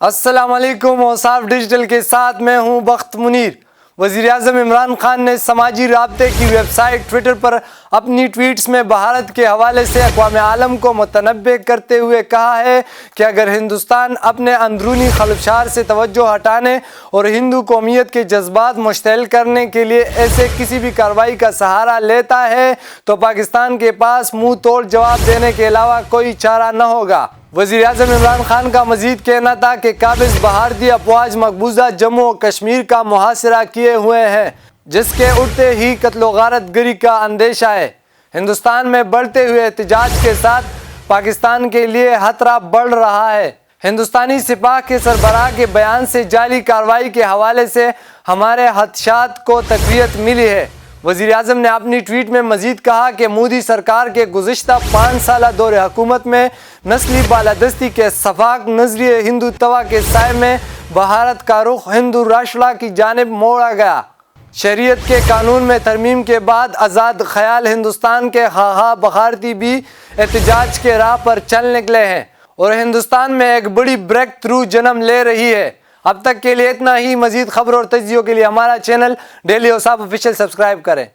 السلام علیکم، اوصاف ڈیجیٹل کے ساتھ میں ہوں بخت منیر۔ وزیر اعظم عمران خان نے سماجی رابطے کی ویب سائٹ ٹویٹر پر اپنی ٹویٹس میں بھارت کے حوالے سے اقوام عالم کو متنبہ کرتے ہوئے کہا ہے کہ اگر ہندوستان اپنے اندرونی خلفشار سے توجہ ہٹانے اور ہندو قومیت کے جذبات مشتعل کرنے کے لیے ایسے کسی بھی کارروائی کا سہارا لیتا ہے تو پاکستان کے پاس منہ توڑ جواب دینے کے علاوہ کوئی چارہ نہ ہوگا۔ وزیر اعظم عمران خان کا مزید کہنا تھا کہ قابض بھارتی افواج مقبوضہ جموں و کشمیر کا محاصرہ کیے ہوئے ہیں، جس کے اٹھتے ہی قتل و غارت گری کا اندیشہ ہے۔ ہندوستان میں بڑھتے ہوئے احتجاج کے ساتھ پاکستان کے لیے خطرہ بڑھ رہا ہے۔ ہندوستانی سپاہ کے سربراہ کے بیان سے جعلی کارروائی کے حوالے سے ہمارے خدشات کو تقویت ملی ہے۔ وزیر اعظم نے اپنی ٹویٹ میں مزید کہا کہ مودی سرکار کے گزشتہ 5 سالہ دور حکومت میں نسلی بالادستی کے سفاک نظریے ہندوتوا کے سائے میں بھارت کا رخ ہندو راشٹر کی جانب موڑا گیا۔ شہریت کے قانون میں ترمیم کے بعد آزاد خیال ہندوستان کے خواہاں بھارتی بھی احتجاج کے راہ پر چل نکلے ہیں اور ہندوستان میں ایک بڑی بریک تھرو جنم لے رہی ہے۔ اب تک کے لیے اتنا ہی۔ مزید خبروں اور تجزیوں کے لیے ہمارا چینل ڈیلی اوصاف آفیشیل سبسکرائب کریں۔